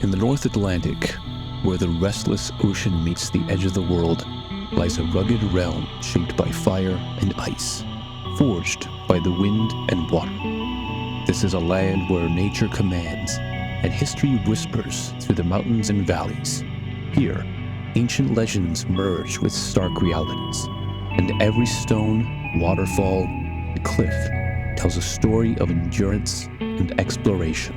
In the North Atlantic, where the restless ocean meets the edge of the world, lies a rugged realm shaped by fire and ice, forged by the wind and water. This is a land where nature commands and history whispers through the mountains and valleys. Here, ancient legends merge with stark realities, and every stone, waterfall, and cliff tells a story of endurance and exploration.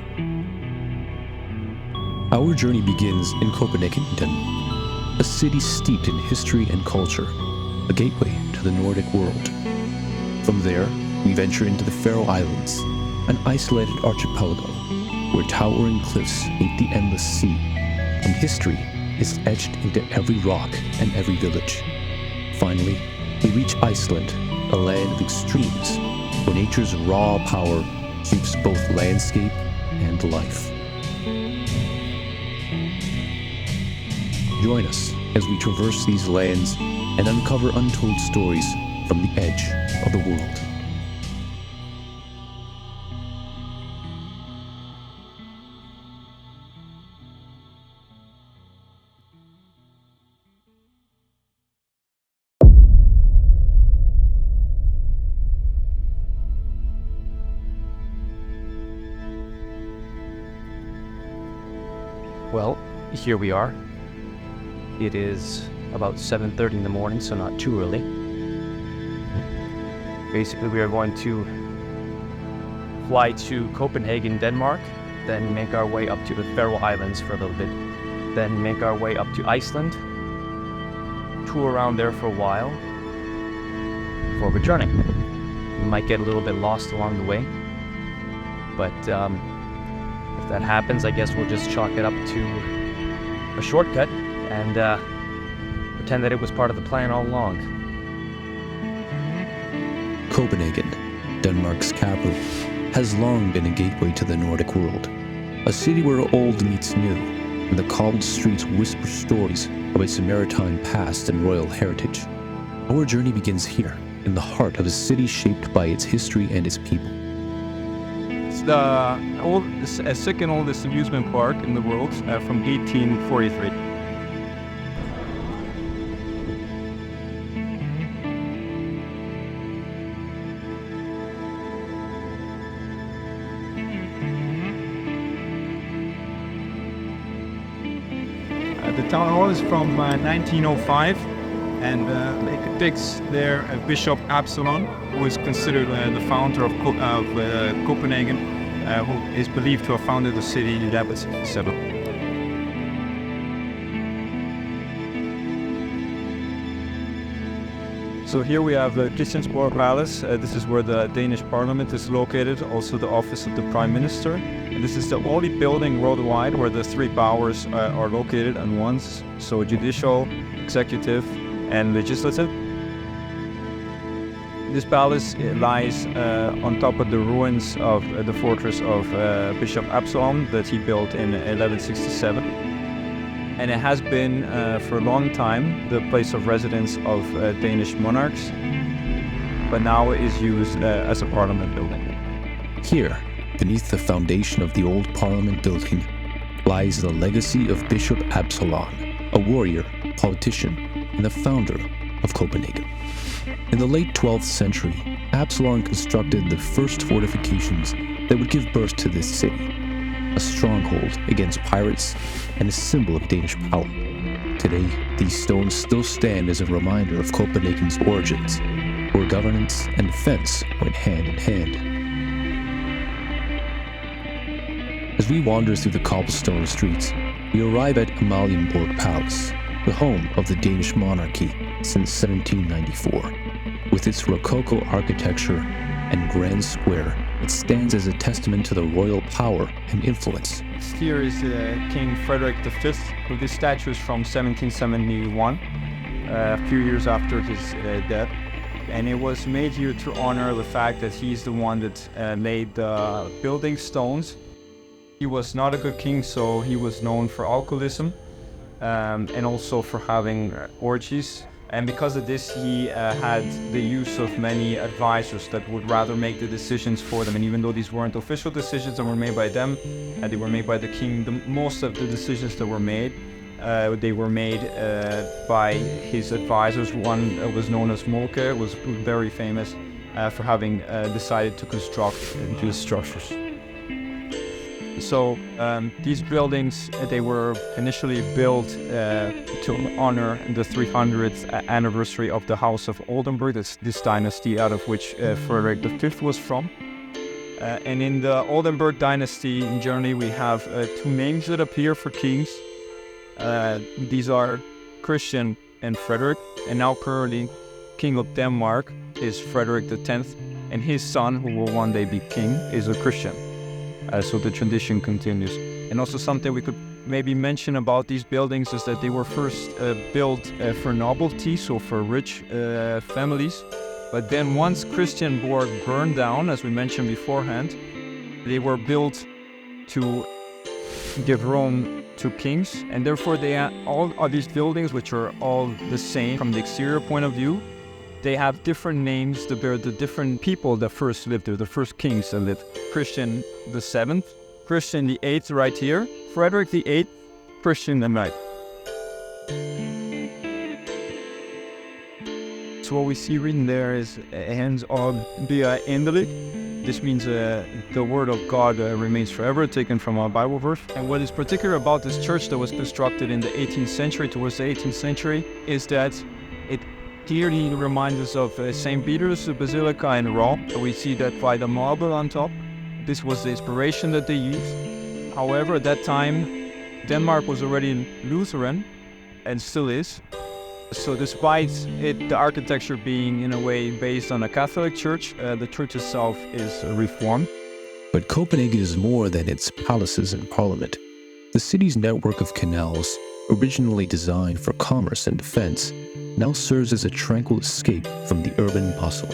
Our journey begins in Copenhagen, Denmark, a city steeped in history and culture, a gateway to the Nordic world. From there, we venture into the Faroe Islands, an isolated archipelago where towering cliffs meet the endless sea, and history is etched into every rock and every village. Finally, we reach Iceland, a land of extremes, where nature's raw power shapes both landscape and life. Join us as we traverse these lands and uncover untold stories from the edge of the world. Well, here we are. It is about 7:30 in the morning, so not too early. Basically, we are going to fly to Copenhagen, Denmark, then make our way up to the Faroe Islands for a little bit, then make our way up to Iceland, tour around there for a while before returning. We might get a little bit lost along the way, but if that happens, I guess we'll just chalk it up to a shortcut and pretend that it was part of the plan all along. Copenhagen, Denmark's capital, has long been a gateway to the Nordic world, a city where old meets new, and the cobbled streets whisper stories of its maritime past and royal heritage. Our journey begins here, in the heart of a city shaped by its history and its people. It's the second oldest amusement park in the world, from 1843. The town hall is from 1905, and it depicts there Bishop Absalon, who is considered the founder of Copenhagen, who is believed to have founded the city in 1167. So here we have Christiansborg Palace. This is where the Danish parliament is located, also the office of the prime minister. And this is the only building worldwide where the three powers are located at once, so judicial, executive, and legislative. This palace lies on top of the ruins of the fortress of Bishop Absalon that he built in 1167. And it has been for a long time the place of residence of Danish monarchs, but now it is used as a parliament building. Here, beneath the foundation of the old parliament building, lies the legacy of Bishop Absalon, a warrior, politician, and the founder of Copenhagen. In the late 12th century, Absalon constructed the first fortifications that would give birth to this city, a stronghold against pirates and a symbol of Danish power. Today, these stones still stand as a reminder of Copenhagen's origins, where governance and defense went hand in hand. As we wander through the cobblestone streets, we arrive at Amalienborg Palace, the home of the Danish monarchy since 1794. With its Rococo architecture and grand square, it stands as a testament to the royal power and influence. Here is King Frederick V, who this statue is from 1771, a few years after his death. And it was made here to honor the fact that he's the one that laid the building stones. He was not a good king, so he was known for alcoholism and also for having orgies And because of this, he had the use of many advisors that would rather make the decisions for them. And even though these weren't official decisions that were made by them, they were made by the king, most of the decisions that were made, they were made by his advisors. One was known as Molke, was very famous for having decided to construct these structures. So these buildings, they were initially built to honor the 300th anniversary of the House of Oldenburg, this dynasty out of which Frederick V was from. And in the Oldenburg dynasty in Germany, we have two names that appear for kings. These are Christian and Frederick, and now currently King of Denmark is Frederick X, and his son, who will one day be king, is a Christian. So the tradition continues. And also something we could maybe mention about these buildings is that they were first built for nobility, so for rich families. But then once Christianborg burned down, as we mentioned beforehand, they were built to give room to kings. And therefore all of these buildings, which are all the same from the exterior point of view, they have different names to bear the different people that first lived there, the first kings that lived. Christian VII, Christian VIII right here, Frederick VIII, Christian IX. So what we see written there is hands on via endelig. This means the word of God remains forever, taken from a Bible verse. And what is particular about this church that was constructed in the 18th century, towards the 18th century, is that it clearly reminds us of St. Peter's Basilica in Rome. We see that by the marble on top. This was the inspiration that they used. However, at that time, Denmark was already Lutheran, and still is. So despite the architecture being in a way based on a Catholic church, the church itself is reformed. But Copenhagen is more than its palaces and parliament. The city's network of canals, originally designed for commerce and defense, now serves as a tranquil escape from the urban bustle,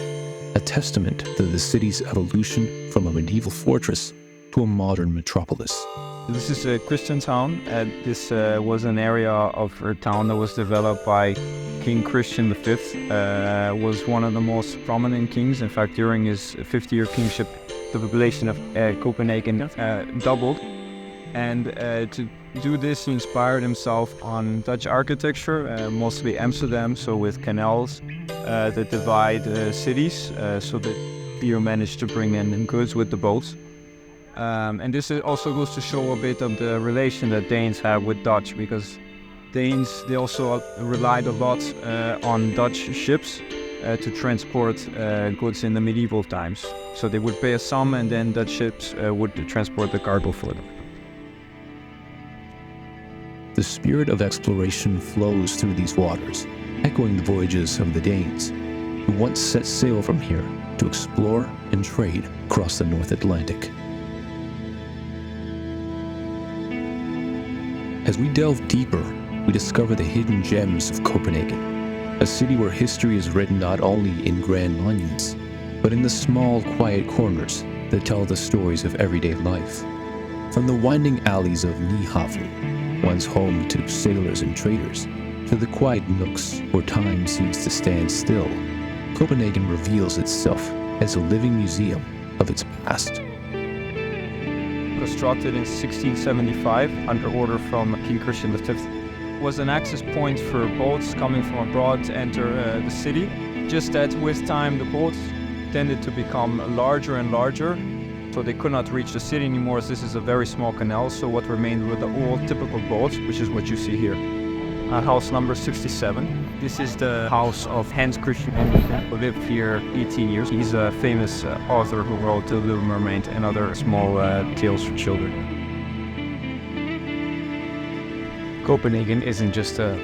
a testament to the city's evolution from a medieval fortress to a modern metropolis. This is a Christian town, and this was an area of a town that was developed by King Christian V. Was one of the most prominent kings. In fact, during his 50-year kingship, the population of Copenhagen doubled. And to do this, he inspired himself on Dutch architecture, mostly Amsterdam, so with canals that divide cities, so that you managed to bring in goods with the boats. And this also goes to show a bit of the relation that Danes have with Dutch, because Danes, they also relied a lot on Dutch ships to transport goods in the medieval times. So they would pay a sum, and then Dutch ships would transport the cargo for them. The spirit of exploration flows through these waters, echoing the voyages of the Danes, who once set sail from here to explore and trade across the North Atlantic. As we delve deeper, we discover the hidden gems of Copenhagen, a city where history is written not only in grand monuments, but in the small, quiet corners that tell the stories of everyday life. From the winding alleys of Nyhavn, once home to sailors and traders, to the quiet nooks where time seems to stand still, Copenhagen reveals itself as a living museum of its past. Constructed in 1675 under order from King Christian V, was an access point for boats coming from abroad to enter the city. Just that with time the boats tended to become larger and larger, so they could not reach the city anymore, as this is a very small canal. So what remained were the old typical boats, which is what you see here. House number 67. This is the house of Hans Christian Andersen, who lived here 18 years. He's a famous author who wrote The Little Mermaid and other small tales for children. Copenhagen isn't just a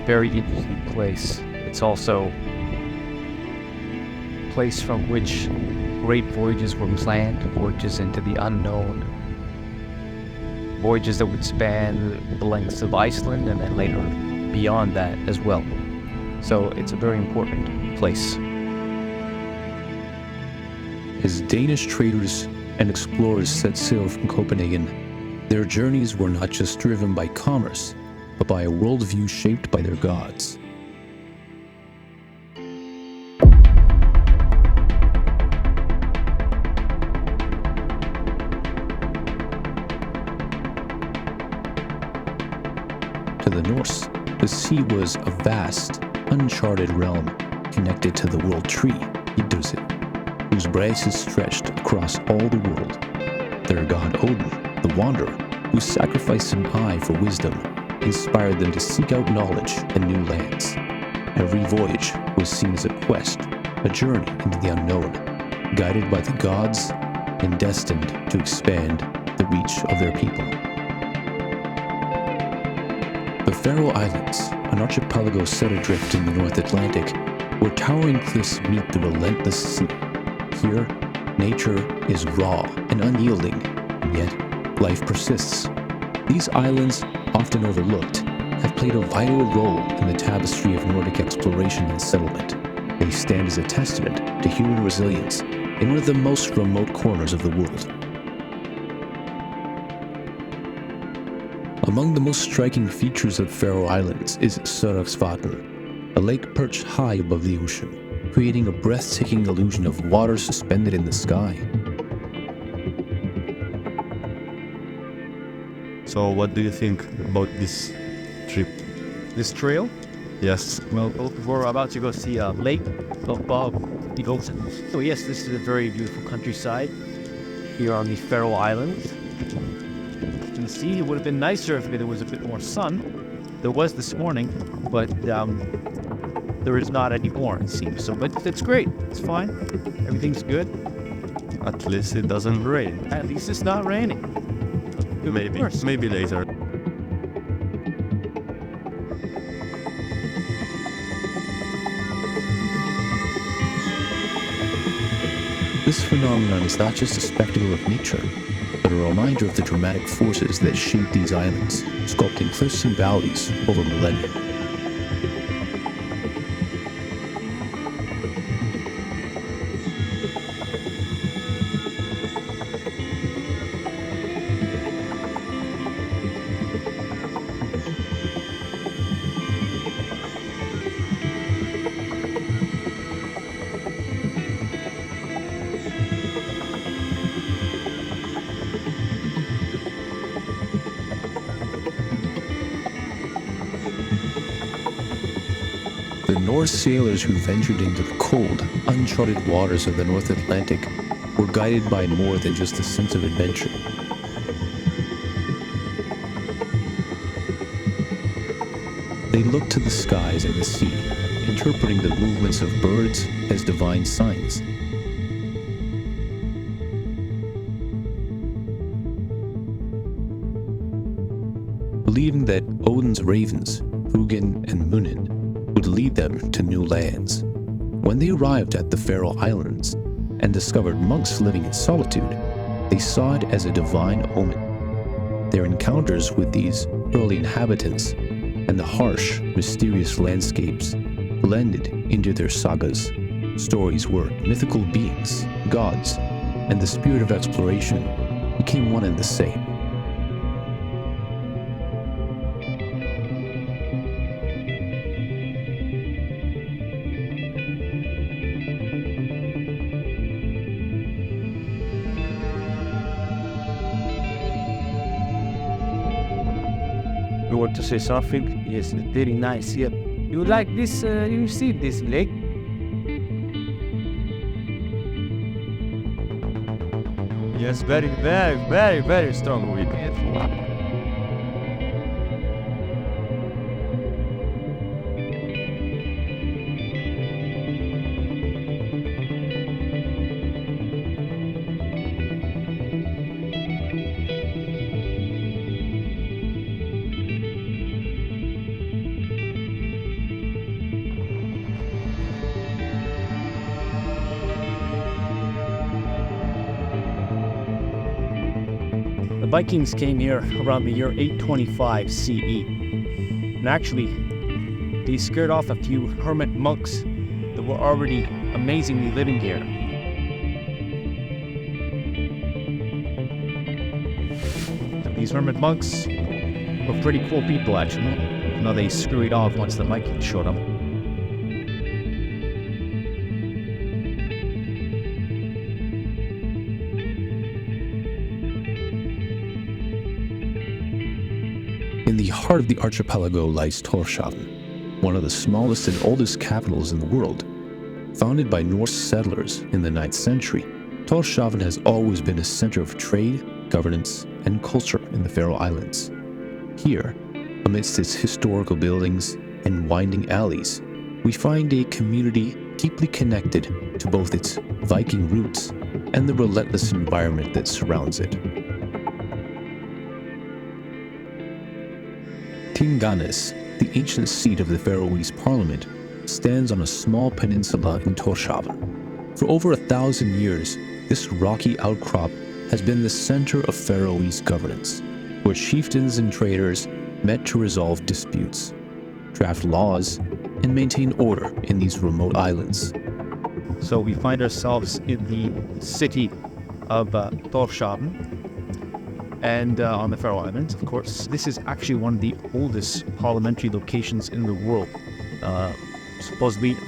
very interesting place. It's also a place from which great voyages were planned, voyages into the unknown, voyages that would span the lengths of Iceland and then later beyond that as well. So it's a very important place. As Danish traders and explorers set sail from Copenhagen, their journeys were not just driven by commerce, but by a worldview shaped by their gods. The sea was a vast, uncharted realm connected to the world tree, Idursit, whose branches stretched across all the world. Their god Odin, the Wanderer, who sacrificed an eye for wisdom, inspired them to seek out knowledge and new lands. Every voyage was seen as a quest, a journey into the unknown, guided by the gods and destined to expand the reach of their people. The Faroe Islands, an archipelago set adrift in the North Atlantic, where towering cliffs meet the relentless sea. Here, nature is raw and unyielding, and yet life persists. These islands, often overlooked, have played a vital role in the tapestry of Nordic exploration and settlement. They stand as a testament to human resilience in one of the most remote corners of the world. Among the most striking features of Faroe Islands is Sørvágsvatn, a lake perched high above the ocean, creating a breathtaking illusion of water suspended in the sky. So what do you think about this trip? This trail, Yes. well, we're about to go see a lake above the ocean. So yes, this is a very beautiful countryside here on the Faroe Islands. You can see it would have been nicer if there was a bit more sun. There was this morning, but there is not anymore, it seems. So, but it's great. It's fine. Everything's good. At least it doesn't rain. At least it's not raining. Could be worse. Maybe later. This phenomenon is not just a spectacle of nature, but a reminder of the dramatic forces that shape these islands, sculpting cliffs and valleys over millennia. The Norse sailors who ventured into the cold, uncharted waters of the North Atlantic were guided by more than just a sense of adventure. They looked to the skies and the sea, interpreting the movements of birds as divine signs. Believing that Odin's ravens, Hugin and Munin, would lead them to new lands. When they arrived at the Faroe Islands and discovered monks living in solitude, they saw it as a divine omen. Their encounters with these early inhabitants and the harsh, mysterious landscapes blended into their sagas, stories where mythical beings, gods, and the spirit of exploration became one and the same. You want to say something? Yes, very nice. Yep. You like this? You see this lake? Yes, very, very, very, very strong wind. The Vikings came here around the year 825 CE. And actually, they scared off a few hermit monks that were already amazingly living here. These hermit monks were pretty cool people, actually. Now they scurried off once the Vikings showed up. In the heart of the archipelago lies Tórshavn, one of the smallest and oldest capitals in the world. Founded by Norse settlers in the 9th century, Tórshavn has always been a center of trade, governance, and culture in the Faroe Islands. Here, amidst its historical buildings and winding alleys, we find a community deeply connected to both its Viking roots and the relentless environment that surrounds it. Tinganes, the ancient seat of the Faroese parliament, stands on a small peninsula in Tórshavn. For over 1,000 years, this rocky outcrop has been the center of Faroese governance, where chieftains and traders met to resolve disputes, draft laws, and maintain order in these remote islands. So we find ourselves in the city of Tórshavn, and on the Faroe Islands, of course. This is actually one of the oldest parliamentary locations in the world. Supposedly,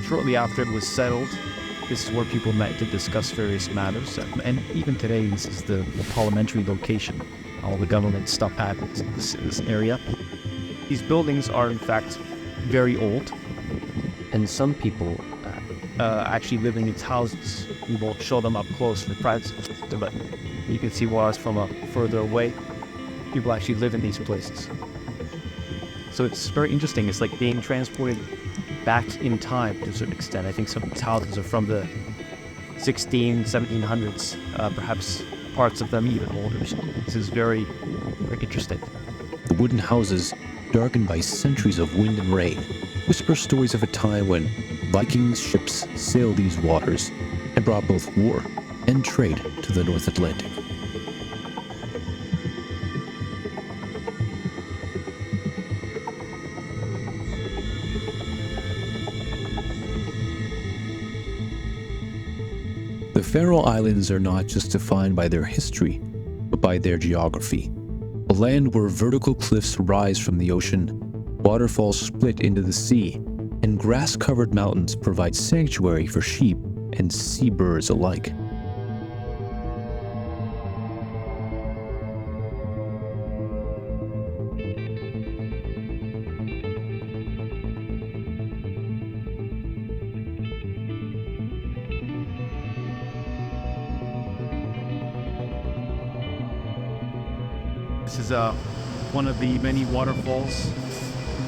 shortly after it was settled, this is where people met to discuss various matters. And even today, this is the parliamentary location. All the government stuff happens in this area. These buildings are, in fact, very old, and some people actually live in these houses. We won't show them up close for privacy, but you can see where I was from further away. People actually live in these places. So it's very interesting. It's like being transported back in time to a certain extent. I think some of these houses are from the 1700s, perhaps parts of them even older. So this is very, very interesting. The wooden houses, darkened by centuries of wind and rain, whisper stories of a time when Viking ships sailed these waters and brought both war and trade to the North Atlantic. The Faroe Islands are not just defined by their history, but by their geography. A land where vertical cliffs rise from the ocean, waterfalls split into the sea, and grass-covered mountains provide sanctuary for sheep and seabirds alike. This is one of the many waterfalls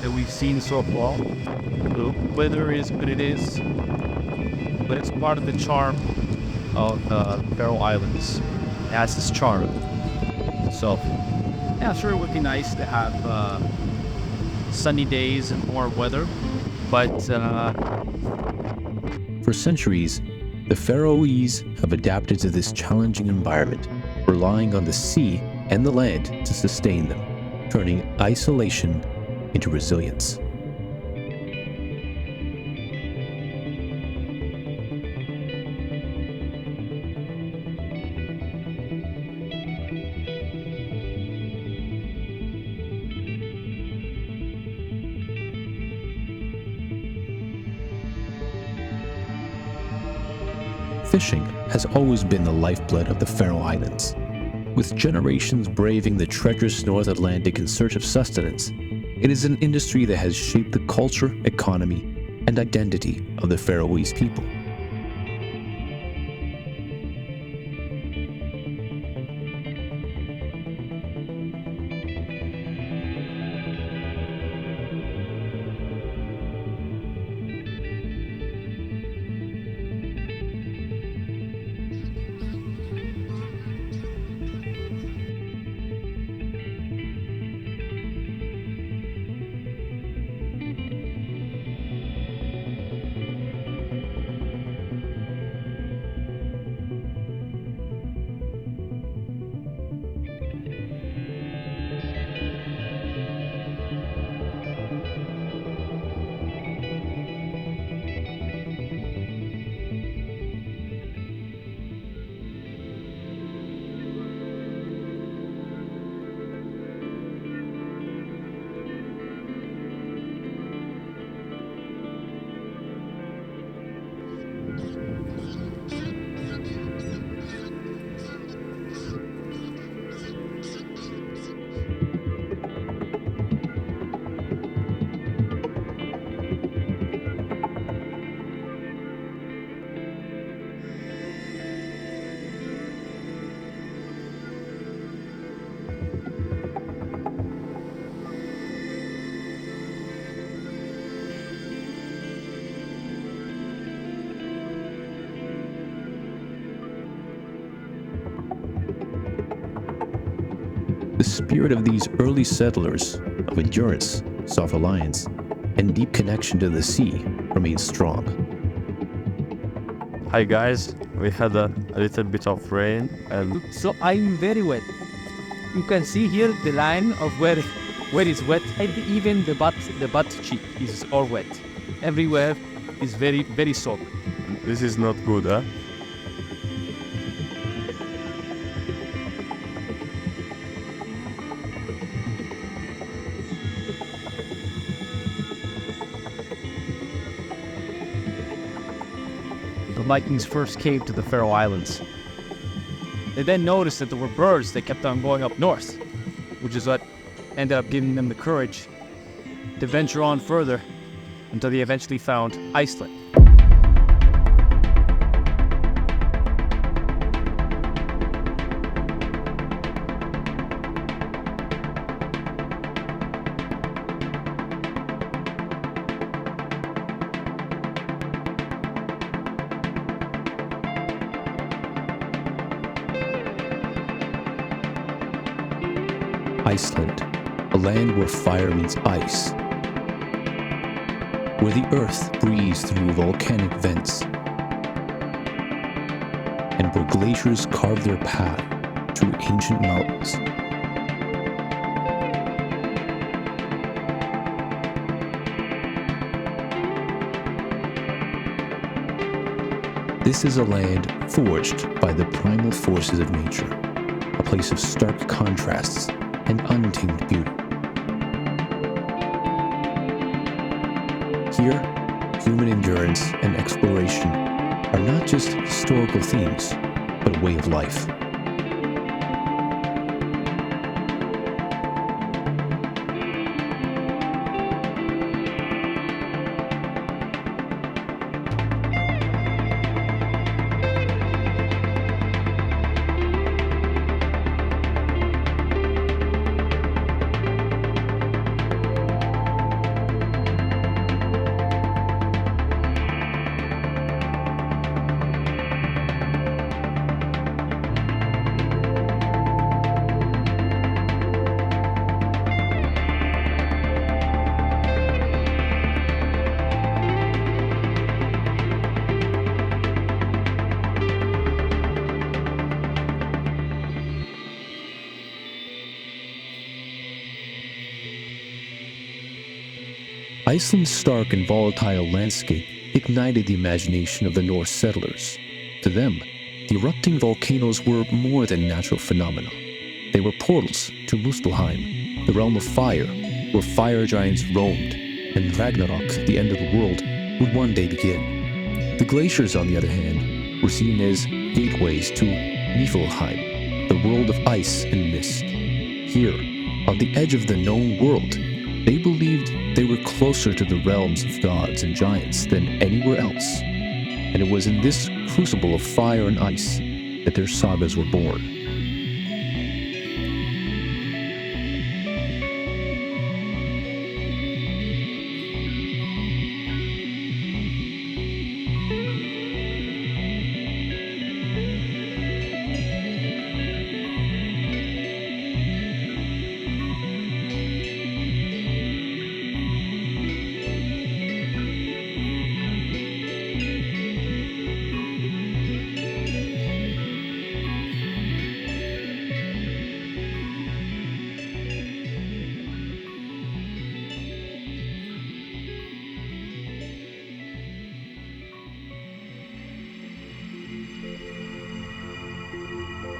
that we've seen so far. The weather is what it is, but it's part of the charm of the Faroe Islands. It has this charm. So, yeah, sure, it would be nice to have sunny days and warm weather, but for centuries, the Faroese have adapted to this challenging environment, relying on the sea and the land to sustain them, turning isolation into resilience. Fishing has always been the lifeblood of the Faroe Islands. With generations braving the treacherous North Atlantic in search of sustenance, it is an industry that has shaped the culture, economy, and identity of the Faroese people. the spirit of these early settlers of endurance, self-reliance, and deep connection to the sea remains strong. Hi guys, we had a little bit of rain and So I'm very wet. You can see here the line of where it's wet, and even the butt cheek is all wet. Everywhere is very soaked. this is not good, huh? The Vikings first came to the Faroe Islands. They then noticed that there were birds that kept on going up north, which is what ended up giving them the courage to venture on further until they eventually found Iceland. Iceland, a land where fire meets ice, where the earth breathes through volcanic vents, and where glaciers carve their path through ancient mountains. This is a land forged by the primal forces of nature, a place of stark contrasts and untamed beauty. Here, human endurance and exploration are not just historical themes, but a way of life. Iceland's stark and volatile landscape ignited the imagination of the Norse settlers. To them, the erupting volcanoes were more than natural phenomena. They were portals to Muspelheim, the realm of fire, where fire giants roamed, and Ragnarok, the end of the world, would one day begin. The glaciers, on the other hand, were seen as gateways to Niflheim, the world of ice and mist. Here, on the edge of the known world, they believed they were closer to the realms of gods and giants than anywhere else, and it was in this crucible of fire and ice that their sagas were born.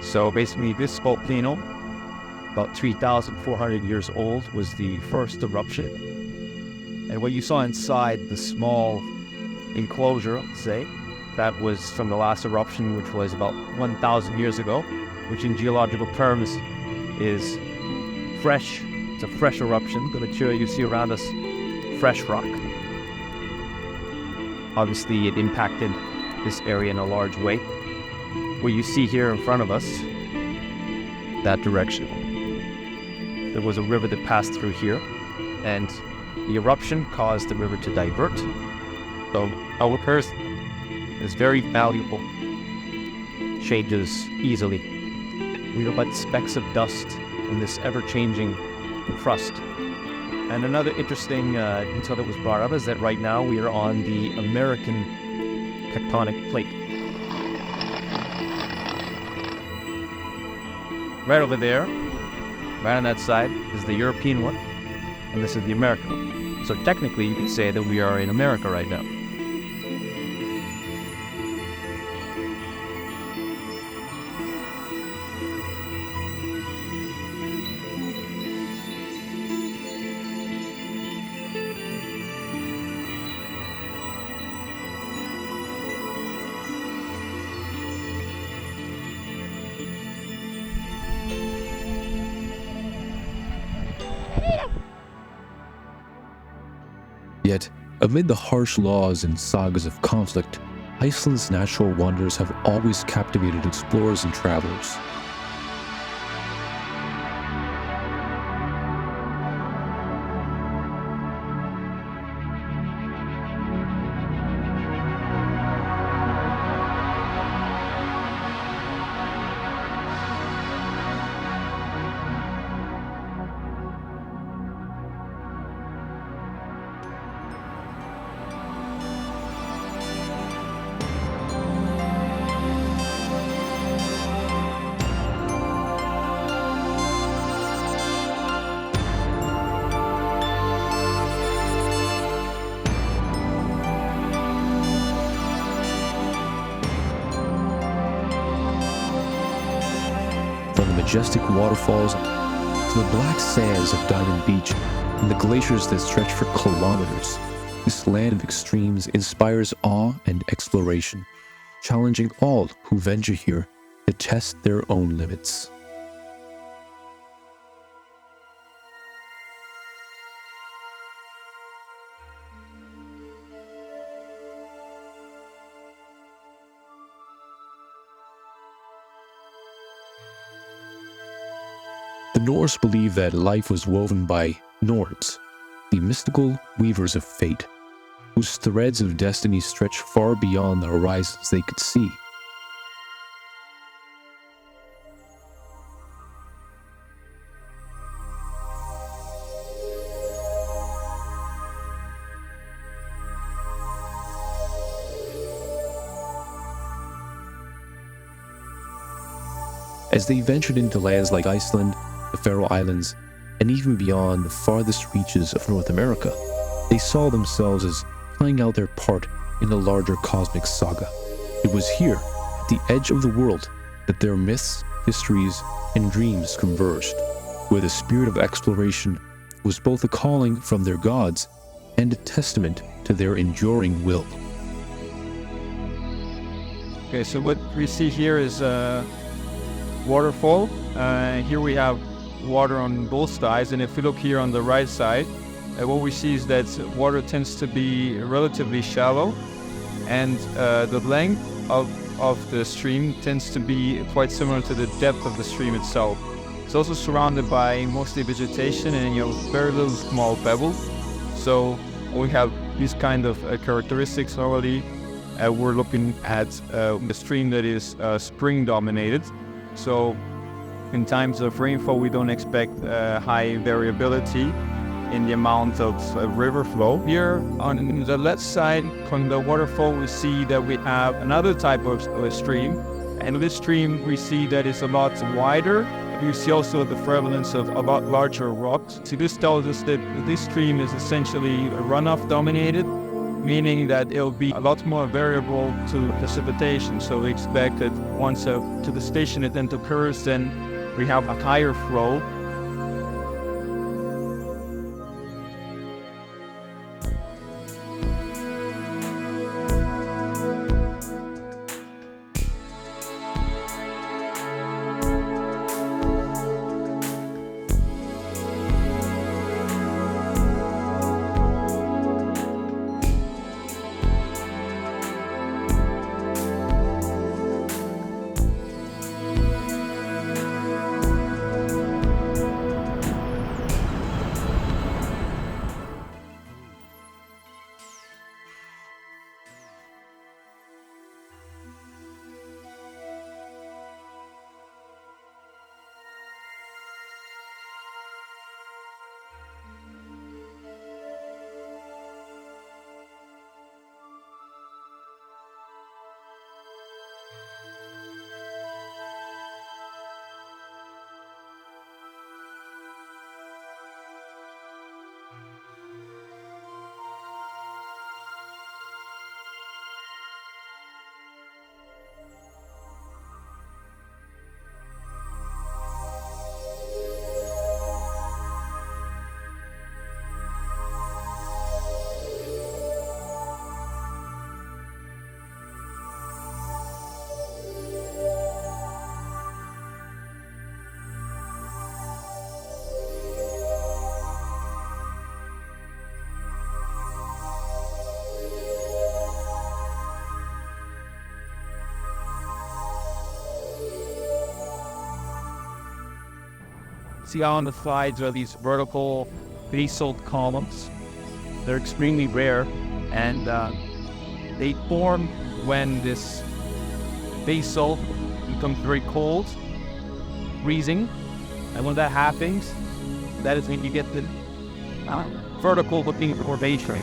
So basically this volcano, about 3,400 years old, was the first eruption. And what you saw inside the small enclosure, let's say, that was from the last eruption, which was about 1,000 years ago, which in geological terms is fresh. It's a fresh eruption. The material you see around us, fresh rock. Obviously, it impacted this area in a large way. What you see here in front of us, that direction, there was a river that passed through here, and the eruption caused the river to divert. So our Earth is very malleable, changes easily. We are but specks of dust in this ever-changing crust. And another interesting detail that was brought up is that right now we are on the American tectonic plate. Right over there, right on that side, is the European one, and this is the American one. So technically, you can say that we are in America right now. Yet, amid the harsh laws and sagas of conflict, Iceland's natural wonders have always captivated explorers and travelers. From the majestic waterfalls to the black sands of Diamond Beach and the glaciers that stretch for kilometers, this land of extremes inspires awe and exploration, challenging all who venture here to test their own limits. The Norse believed that life was woven by Nords, the mystical weavers of fate, whose threads of destiny stretch far beyond the horizons they could see. As they ventured into lands like Iceland, the Faroe Islands, and even beyond the farthest reaches of North America, they saw themselves as playing out their part in the larger cosmic saga. It was here, at the edge of the world, that their myths, histories, and dreams converged, where the spirit of exploration was both a calling from their gods and a testament to their enduring will. Okay, so what we see here is a waterfall. Here we have water on both sides, and if we look here on the right side, what we see is that water tends to be relatively shallow, and the length of the stream tends to be quite similar to the depth of the stream itself. It's also surrounded by mostly vegetation and very little small pebbles. So we have these kind of characteristics normally. We're looking at a stream that is spring dominated. So in times of rainfall, we don't expect high variability in the amount of river flow. Here on the left side from the waterfall, we see that we have another type of stream. And this stream we see that is a lot wider. We see also the prevalence of a lot larger rocks. So this tells us that this stream is essentially runoff dominated, meaning that it'll be a lot more variable to precipitation. So we expect that once to the station event occurs, then we have a higher flow. see on the slides are these vertical basalt columns. They're extremely rare, and they form when this basalt becomes very cold, freezing, and when that happens, that is when you get the vertical looking formation.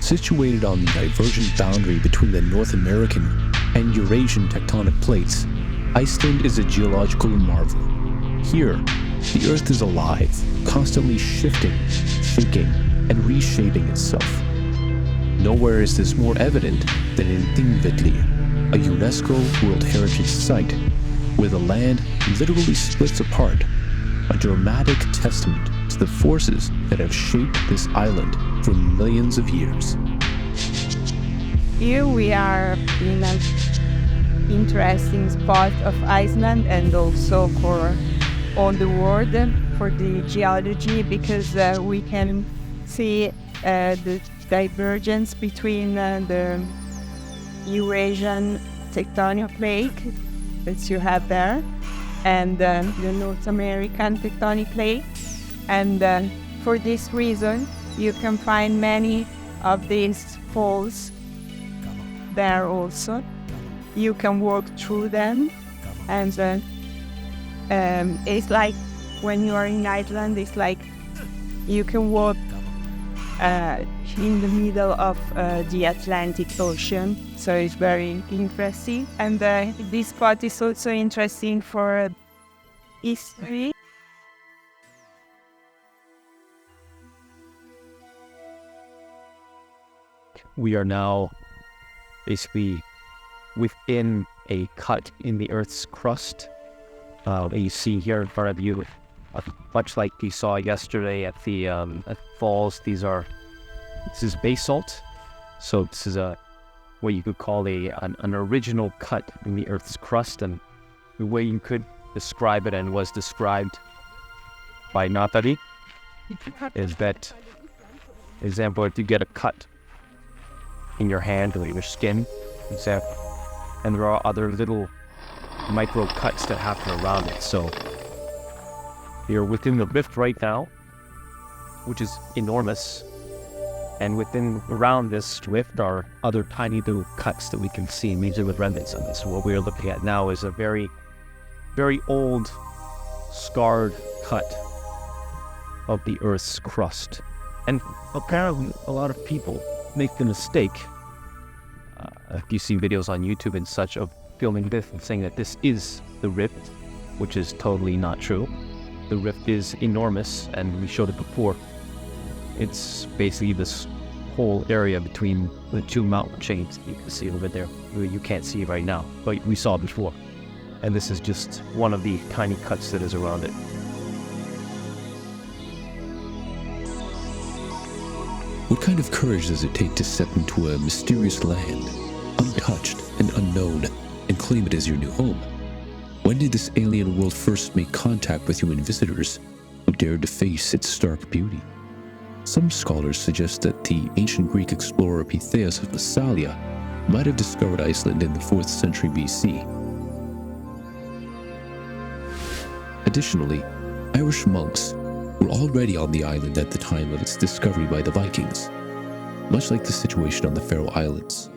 Situated on the divergent boundary between the North American and Eurasian tectonic plates, Iceland is a geological marvel. Here, the Earth is alive, constantly shifting, shaking, and reshaping itself. Nowhere is this more evident than in Thingvelli, a UNESCO World Heritage Site, where the land literally splits apart, a dramatic testament to the forces that have shaped this island for millions of years. Here we are in an interesting spot of Iceland, and also for all the world, for the geology, because we can see the divergence between the Eurasian tectonic plate that you have there and the North American tectonic plate. And for this reason, you can find many of these falls there also. You can walk through them, and it's like when you are in Iceland, it's like you can walk in the middle of the Atlantic Ocean, so it's very interesting. And this spot is also interesting for history. We are now basically within a cut in the Earth's crust. You see here in front of you, much like you saw yesterday at the falls. This is basalt, so this is what you could call an original cut in the Earth's crust, and the way you could describe it, and was described by Nathalie, is that, example, if you get a cut in your hand or your skin, and there are other little micro cuts that happen around it. So you're within the rift right now, which is enormous, and around this rift are other tiny little cuts that we can see, major remnants of this. So what we're looking at now is a very, very old, scarred cut of the Earth's crust. And apparently a lot of people make the mistake, if you see videos on YouTube and such, of filming this and saying that this is the rift, which is totally not true. The rift is enormous, and we showed it before. It's basically this whole area between the two mountain chains you can see over there. You can't see it right now, but we saw it before. And this is just one of the tiny cuts that is around it. What kind of courage does it take to step into a mysterious land, untouched and unknown, and claim it as your new home? When did this alien world first make contact with human visitors who dared to face its stark beauty? Some scholars suggest that the ancient Greek explorer Pytheas of Massalia might have discovered Iceland in the 4th century BC. Additionally, Irish monks were already on the island at the time of its discovery by the Vikings, much like the situation on the Faroe Islands.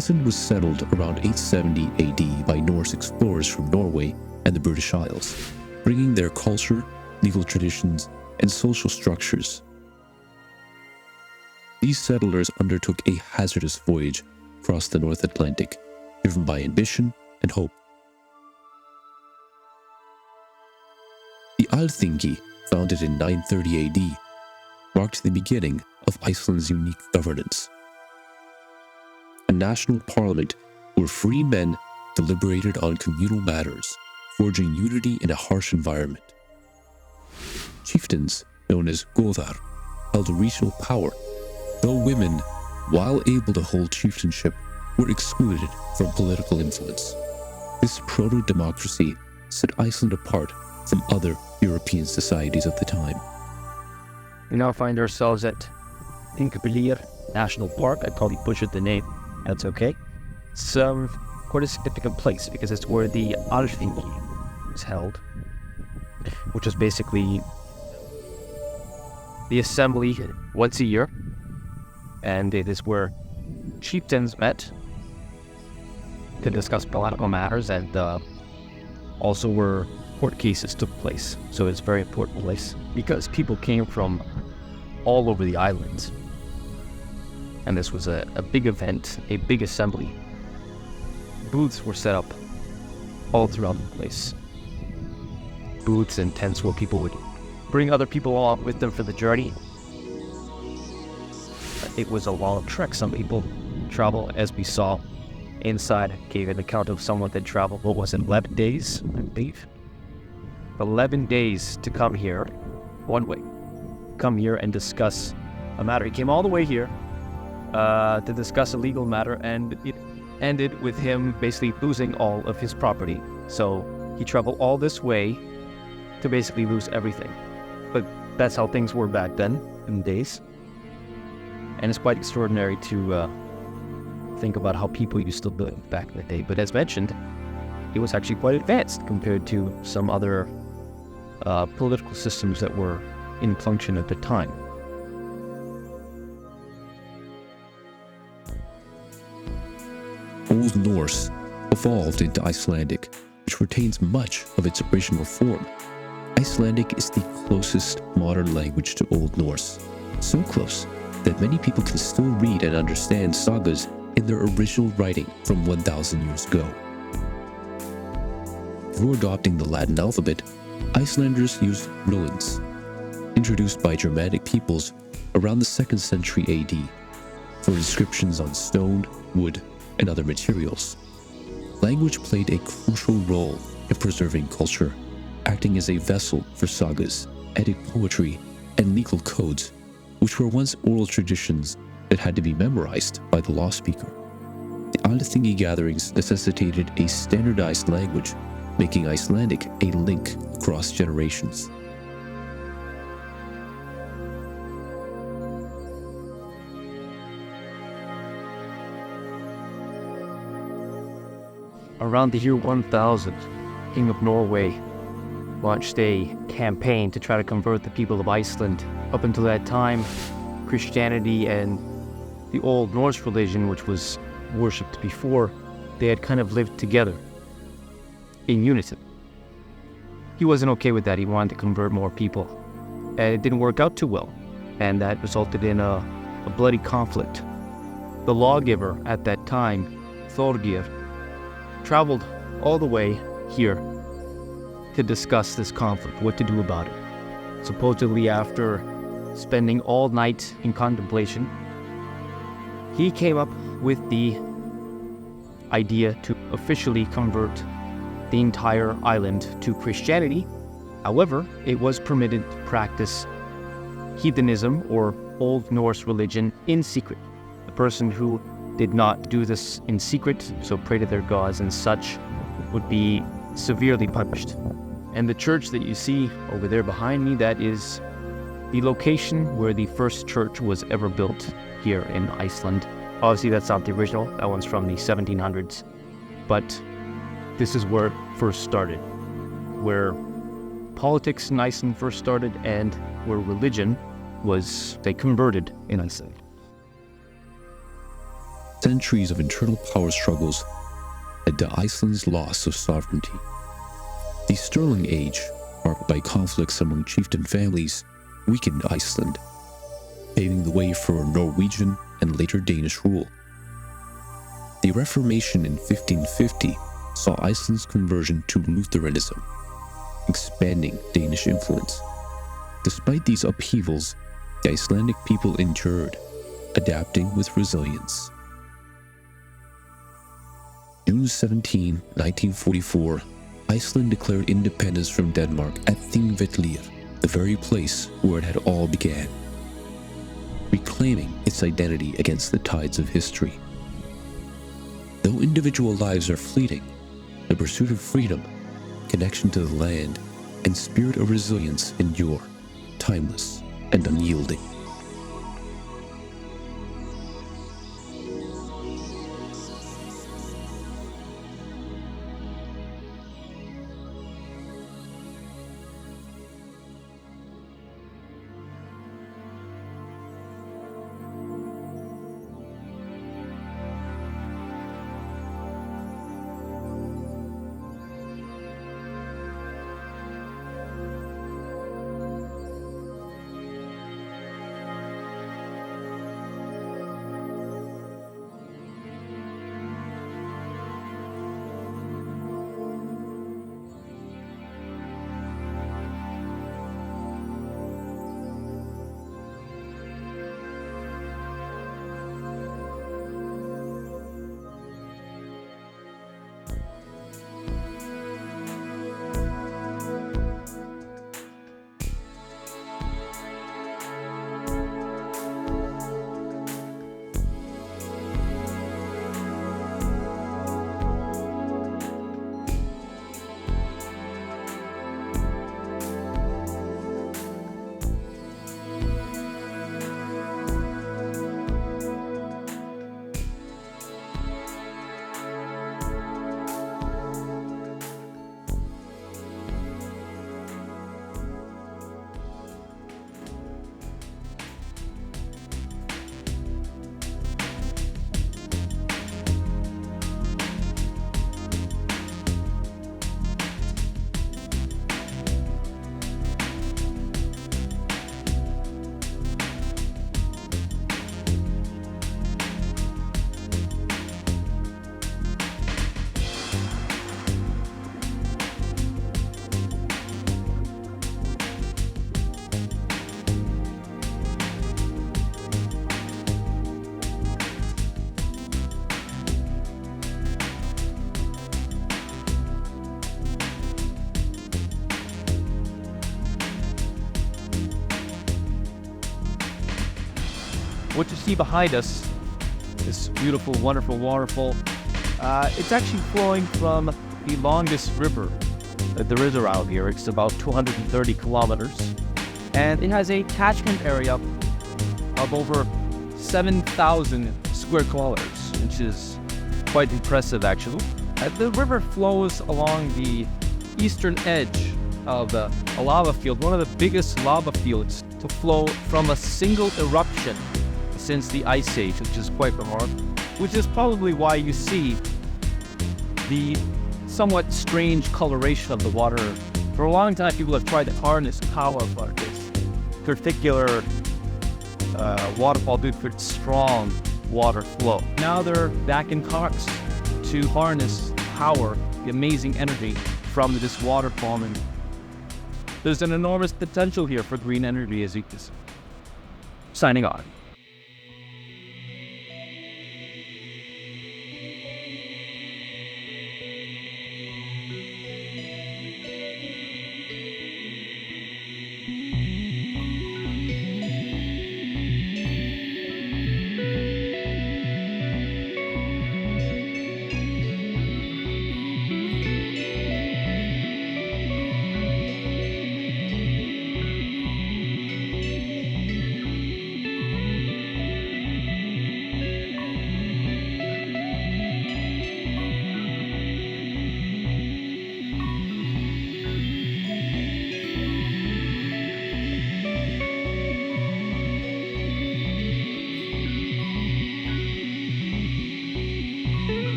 Iceland was settled around 870 AD by Norse explorers from Norway and the British Isles, bringing their culture, legal traditions, and social structures. These settlers undertook a hazardous voyage across the North Atlantic, driven by ambition and hope. The Alþingi, founded in 930 AD, marked the beginning of Iceland's unique governance. A national parliament where free men deliberated on communal matters, forging unity in a harsh environment. Chieftains, known as goðar, held regional power, though women, while able to hold chieftainship, were excluded from political influence. This proto-democracy set Iceland apart from other European societies of the time. We now find ourselves at Þingvellir National Park. I probably butchered the name. That's okay. It's quite a significant place because it's where the Alþingi is held, which is basically the assembly once a year, and it is where chieftains met to discuss political matters and also where court cases took place. So it's a very important place because people came from all over the island, and this was a big event, a big assembly. Booths were set up all throughout the place. Booths and tents where people would bring other people along with them for the journey. It was a long trek. Some people travel, as we saw inside, gave an account of someone that traveled, 11 days, I believe? 11 days to come here, one way. Come here and discuss a matter. He came all the way here to discuss a legal matter, and it ended with him basically losing all of his property. So he traveled all this way to basically lose everything. But that's how things were back then, in the days. And it's quite extraordinary to think about how people used to live back in the day. But as mentioned, it was actually quite advanced compared to some other political systems that were in function at the time. Old Norse evolved into Icelandic, which retains much of its original form. Icelandic is the closest modern language to Old Norse, so close that many people can still read and understand sagas in their original writing from 1,000 years ago. Before adopting the Latin alphabet, Icelanders used runes, introduced by Germanic peoples around the 2nd century AD, for inscriptions on stone, wood, and other materials. Language played a crucial role in preserving culture, acting as a vessel for sagas, Eddic poetry, and legal codes, which were once oral traditions that had to be memorized by the law speaker. The Alþingi gatherings necessitated a standardized language, making Icelandic a link across generations. Around the year 1000, King of Norway launched a campaign to try to convert the people of Iceland. Up until that time, Christianity and the Old Norse religion, which was worshipped before, they had kind of lived together in unison. He wasn't okay with that. He wanted to convert more people. And it didn't work out too well. And that resulted in a bloody conflict. The lawgiver at that time, Thorgir, traveled all the way here to discuss this conflict, what to do about it. Supposedly after spending all night in contemplation, he came up with the idea to officially convert the entire island to Christianity. However, it was permitted to practice heathenism or Old Norse religion in secret. The person who did not do this in secret, so pray to their gods and such, would be severely punished. And the church that you see over there behind me, that is the location where the first church was ever built here in Iceland. Obviously, that's not the original. That one's from the 1700s. But this is where it first started, where politics in Iceland first started and where religion was, they converted in Iceland. Centuries of internal power struggles led to Iceland's loss of sovereignty. The Sterling Age, marked by conflicts among chieftain families, weakened Iceland, paving the way for Norwegian and later Danish rule. The Reformation in 1550 saw Iceland's conversion to Lutheranism, expanding Danish influence. Despite these upheavals, the Icelandic people endured, adapting with resilience. June 17, 1944, Iceland declared independence from Denmark at Thingvellir, the very place where it had all began, reclaiming its identity against the tides of history. Though individual lives are fleeting, the pursuit of freedom, connection to the land, and spirit of resilience endure, timeless and unyielding. What you see behind us, this beautiful, wonderful waterfall, it's actually flowing from the longest river that there is around here. It's about 230 kilometers, and it has a catchment area of over 7,000 square kilometers, which is quite impressive actually. The river flows along the eastern edge of a lava field, one of the biggest lava fields to flow from a single eruption since the Ice Age, which is quite remarkable, which is probably why you see the somewhat strange coloration of the water. For a long time, people have tried to harness power for this particular waterfall due to its strong water flow. Now they're back in talks to harness power, the amazing energy from this waterfall, and there's an enormous potential here for green energy, as you can see. Signing on.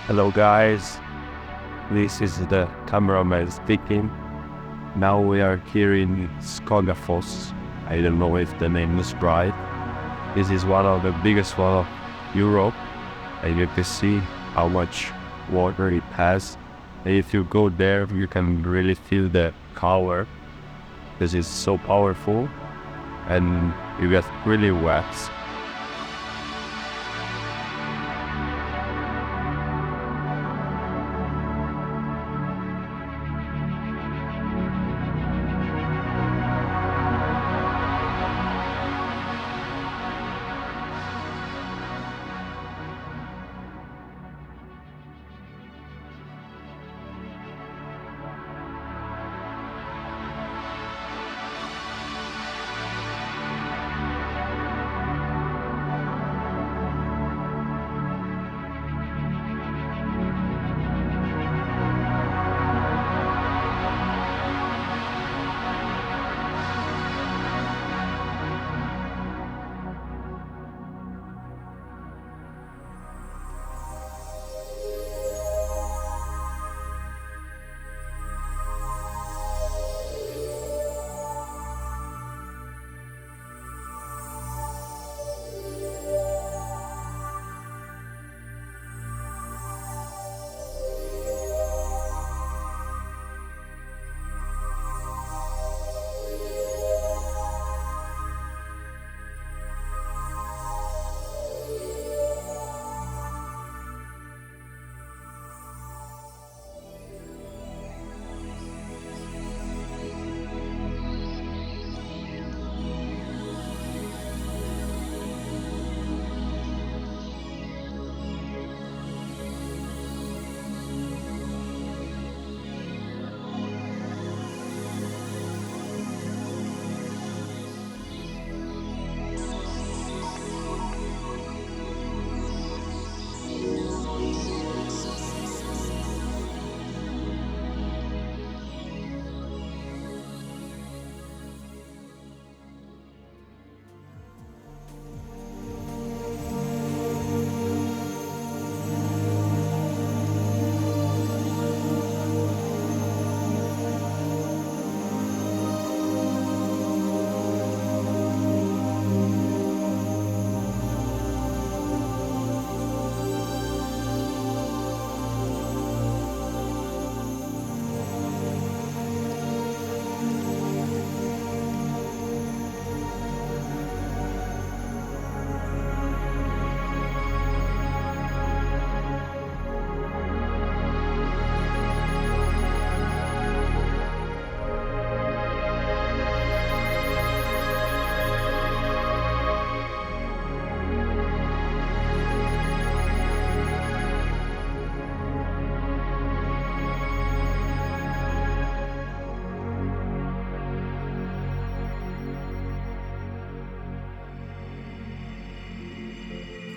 Hello guys, this is the cameraman speaking. Now we are here in Skogafoss. I don't know if the name is right. This is one of the biggest one of Europe, and you can see how much water it has. And if you go there, you can really feel the power because it's so powerful, and you get really wet.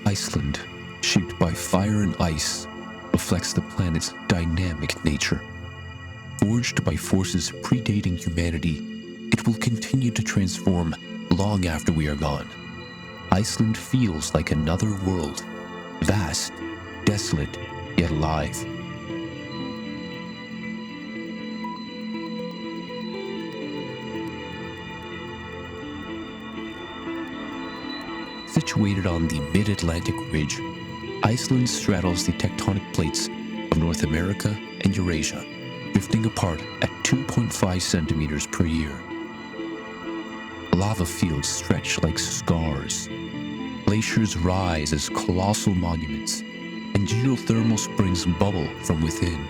Iceland, shaped by fire and ice, reflects the planet's dynamic nature. Forged by forces predating humanity, it will continue to transform long after we are gone. Iceland feels like another world, vast, desolate, yet alive. Situated on the mid-Atlantic ridge, Iceland straddles the tectonic plates of North America and Eurasia, drifting apart at 2.5 centimeters per year. Lava fields stretch like scars. Glaciers rise as colossal monuments, and geothermal springs bubble from within.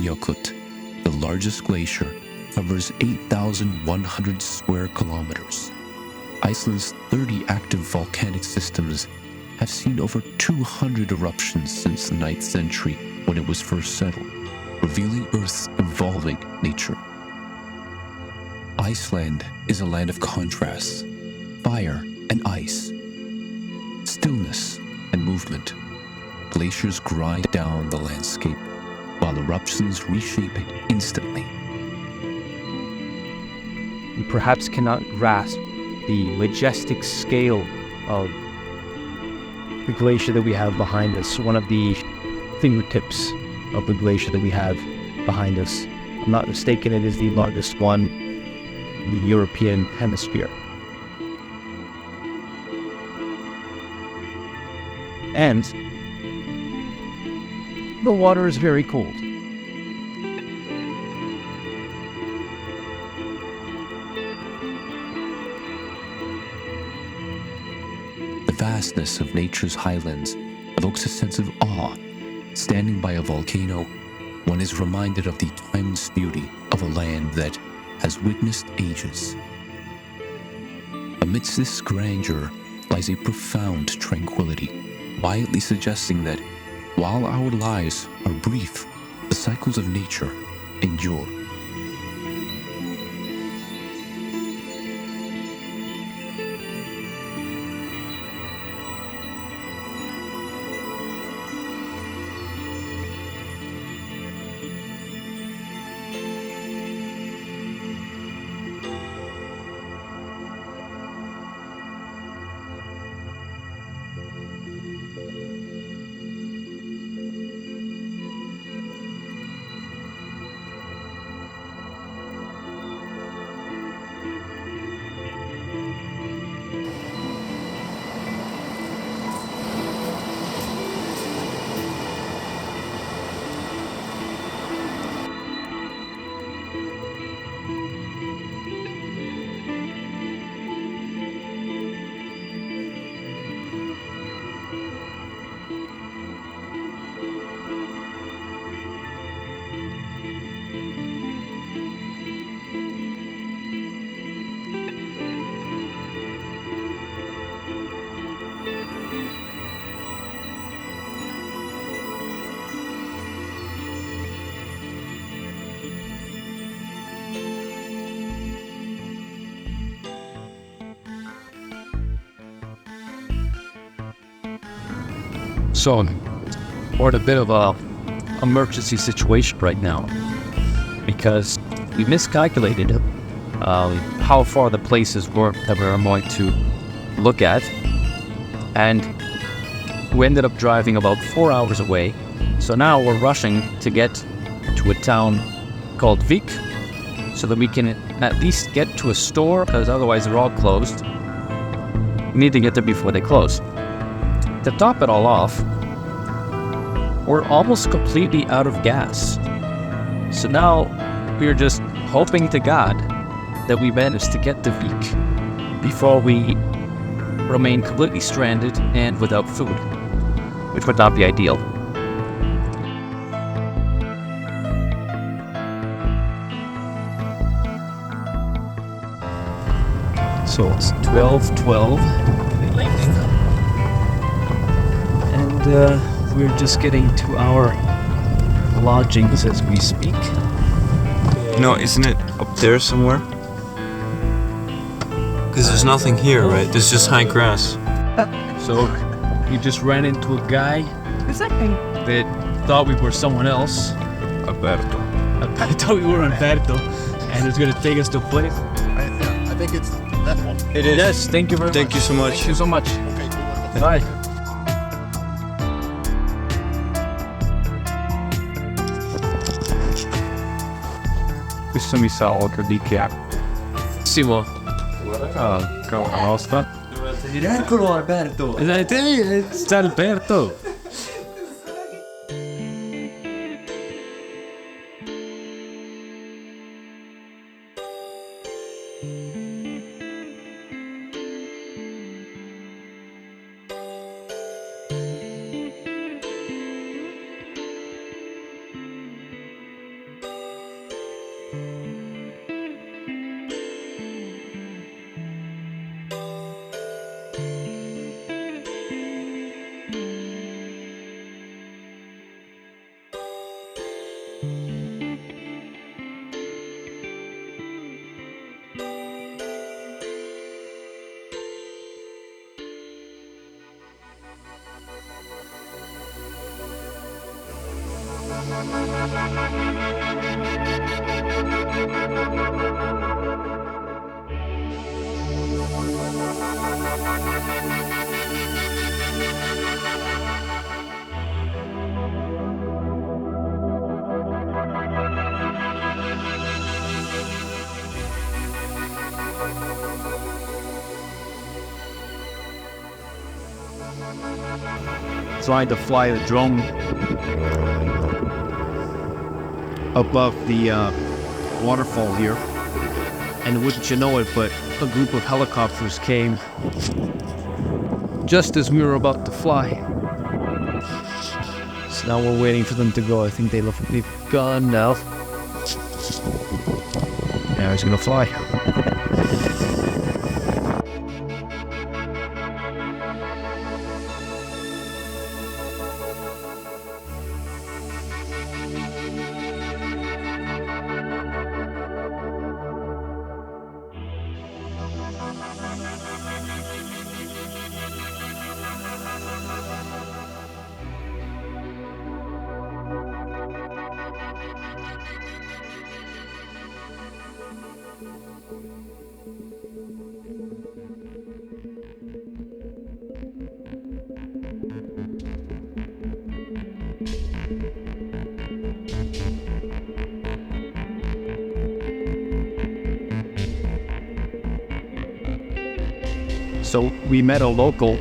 Jökull, the largest glacier, covers 8,100 square kilometers. Iceland's 30 active volcanic systems have seen over 200 eruptions since the 9th century when it was first settled, revealing Earth's evolving nature. Iceland is a land of contrasts, fire and ice, stillness and movement. Glaciers grind down the landscape, while eruptions reshape it instantly. We perhaps cannot grasp the majestic scale of the glacier that we have behind us, one of the fingertips of the glacier that we have behind us. I'm not mistaken, it is the largest one in the European hemisphere. And the water is very cold. The vastness of nature's highlands evokes a sense of awe. Standing by a volcano, one is reminded of the timeless beauty of a land that has witnessed ages. Amidst this grandeur lies a profound tranquility, quietly suggesting that while our lives are brief, the cycles of nature endure. So, we're in a bit of a emergency situation right now because we miscalculated how far the places were that we were going to look at, and we ended up driving about 4 hours away. So now we're rushing to get to a town called Vik so that we can at least get to a store, because otherwise they're all closed. We need to get there before they close. To top it all off, we're almost completely out of gas. So now we're just hoping to God that we manage to get to Vik before we remain completely stranded and without food, which would not be ideal. So it's 12:12 in the evening, and we're just getting to our lodgings as we speak. No, isn't it up there somewhere? Because there's nothing here, right? There's just high grass. So we just ran into a guy that thought we were someone else. Alberto. I thought we were Umberto, and he was going to take us to a place. I think it's that one. It is. Yes, thank you very much. Thank you so much. Thank you so much. Okay. Bye. Questo mi sa oltre di che. Simo. Nostra. Eccolo Alberto! It's Alberto. Trying to fly a drone above the waterfall here, and wouldn't you know it, but a group of helicopters came just as we were about to fly. So now we're waiting for them to go. I think they've gone now. Now he's gonna fly. So we met a local.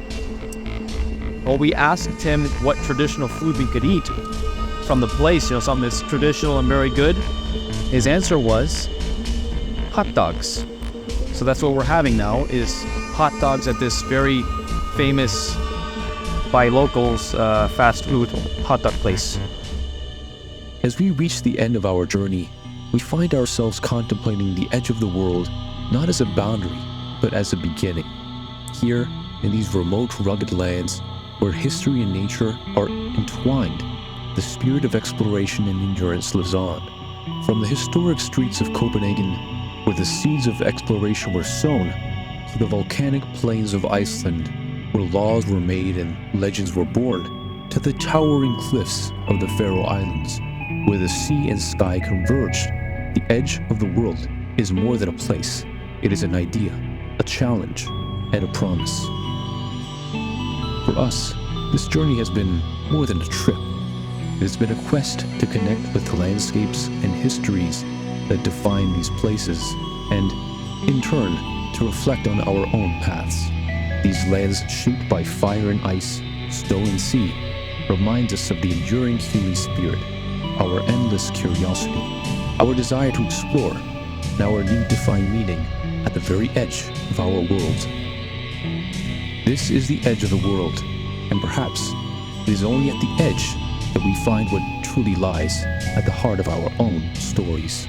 Well, we asked him what traditional food we could eat from the place, something that's traditional and very good. His answer was hot dogs. So that's what we're having now, is hot dogs at this very famous, by locals, fast food hot dog place. As we reach the end of our journey, we find ourselves contemplating the edge of the world not as a boundary, but as a beginning. Here, in these remote, rugged lands, where history and nature are entwined, the spirit of exploration and endurance lives on. From the historic streets of Copenhagen, where the seeds of exploration were sown, to the volcanic plains of Iceland, where laws were made and legends were born, to the towering cliffs of the Faroe Islands, where the sea and sky converged. The edge of the world is more than a place. It is an idea, a challenge, and a promise. For us, this journey has been more than a trip. It has been a quest to connect with the landscapes and histories that define these places, and, in turn, to reflect on our own paths. These lands shaped by fire and ice, snow and sea, remind us of the enduring human spirit, our endless curiosity, our desire to explore, and our need to find meaning at the very edge of our world. This is the edge of the world, and perhaps it is only at the edge that we find what truly lies at the heart of our own stories.